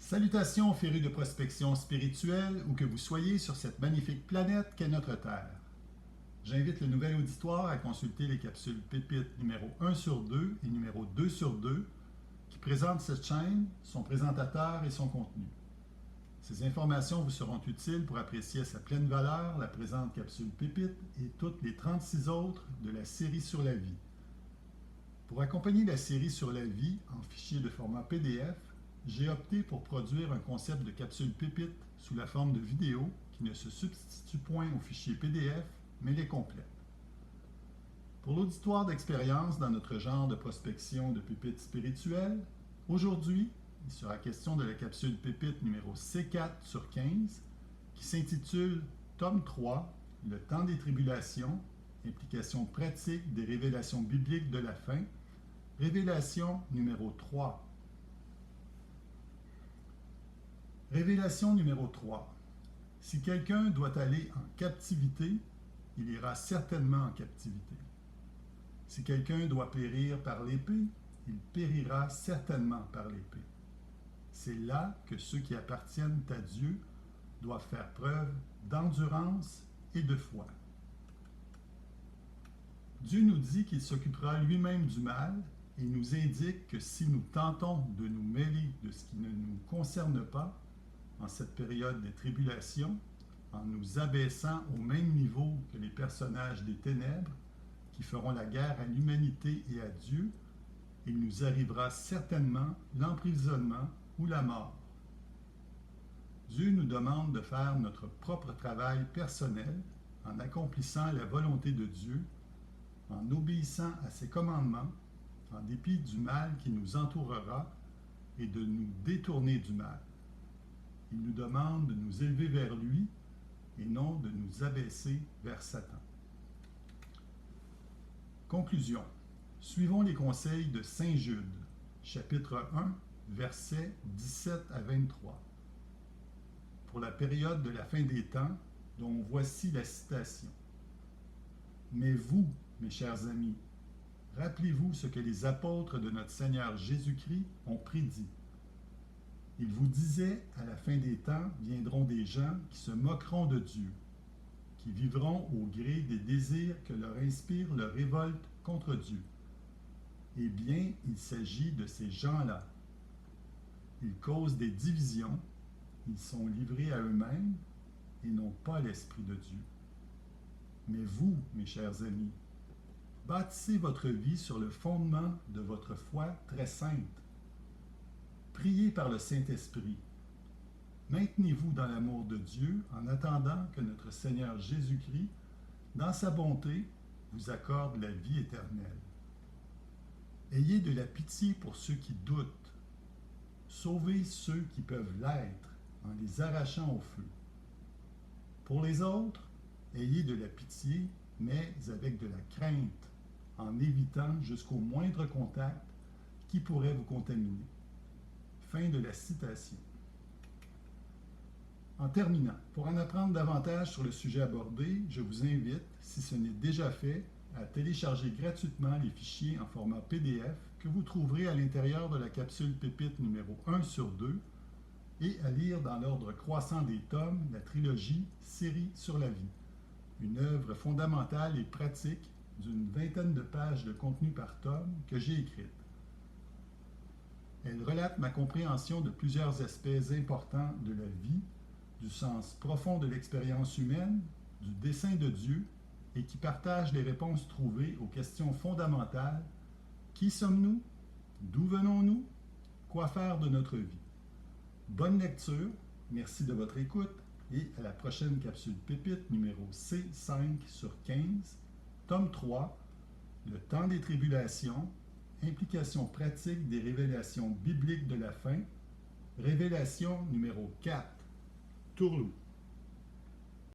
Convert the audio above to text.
Salutations férus de prospection spirituelle, où que vous soyez sur cette magnifique planète qu'est notre Terre. J'invite le nouvel auditoire à consulter les capsules pépites numéro 1 sur 2 et numéro 2 sur 2 qui présentent cette chaîne, son présentateur et son contenu. Ces informations vous seront utiles pour apprécier à sa pleine valeur la présente capsule pépite et toutes les 36 autres de la série sur la vie. Pour accompagner la série sur la vie en fichier de format PDF, j'ai opté pour produire un concept de capsule pépite sous la forme de vidéo qui ne se substitue point au fichier PDF, mais les complète. Pour l'auditoire d'expérience dans notre genre de prospection de pépites spirituelles, aujourd'hui, il sera question de la capsule pépite numéro C4 sur 15 qui s'intitule Tome 3, Le temps des tribulations, implications pratiques des révélations bibliques de la fin, révélation numéro 3. Révélation numéro 3. Si quelqu'un doit aller en captivité, il ira certainement en captivité. Si quelqu'un doit périr par l'épée, il périra certainement par l'épée. C'est là que ceux qui appartiennent à Dieu doivent faire preuve d'endurance et de foi. Dieu nous dit qu'il s'occupera lui-même du mal et nous indique que si nous tentons de nous mêler de ce qui ne nous concerne pas, en cette période des tribulations, en nous abaissant au même niveau que les personnages des ténèbres qui feront la guerre à l'humanité et à Dieu, il nous arrivera certainement l'emprisonnement ou la mort. Dieu nous demande de faire notre propre travail personnel en accomplissant la volonté de Dieu, en obéissant à ses commandements, en dépit du mal qui nous entourera et de nous détourner du mal. Il nous demande de nous élever vers lui et non de nous abaisser vers Satan. Conclusion. Suivons les conseils de Saint Jude, chapitre 1, versets 17 à 23. Pour la période de la fin des temps, dont voici la citation. Mais vous, mes chers amis, rappelez-vous ce que les apôtres de notre Seigneur Jésus-Christ ont prédit. Il vous disait, à la fin des temps, viendront des gens qui se moqueront de Dieu, qui vivront au gré des désirs que leur inspire leur révolte contre Dieu. Eh bien, il s'agit de ces gens-là. Ils causent des divisions, ils sont livrés à eux-mêmes et n'ont pas l'Esprit de Dieu. Mais vous, mes chers amis, bâtissez votre vie sur le fondement de votre foi très sainte. Priez par le Saint-Esprit. Maintenez-vous dans l'amour de Dieu en attendant que notre Seigneur Jésus-Christ, dans sa bonté, vous accorde la vie éternelle. Ayez de la pitié pour ceux qui doutent. Sauvez ceux qui peuvent l'être en les arrachant au feu. Pour les autres, ayez de la pitié, mais avec de la crainte, en évitant jusqu'au moindre contact qui pourrait vous contaminer. Fin de la citation. En terminant, pour en apprendre davantage sur le sujet abordé, je vous invite, si ce n'est déjà fait, à télécharger gratuitement les fichiers en format PDF que vous trouverez à l'intérieur de la capsule pépite numéro 1 sur 2 et à lire dans l'ordre croissant des tomes la trilogie Série sur la vie, une œuvre fondamentale et pratique d'une vingtaine de pages de contenu par tome que j'ai écrite. Elle relate ma compréhension de plusieurs aspects importants de la vie, du sens profond de l'expérience humaine, du dessein de Dieu, et qui partage les réponses trouvées aux questions fondamentales. Qui sommes-nous? D'où venons-nous? Quoi faire de notre vie? Bonne lecture, merci de votre écoute, et à la prochaine capsule pépite numéro C5 sur 15, tome 3, Le temps des tribulations, implications pratiques des révélations bibliques de la fin, révélation numéro 4, Tourlou.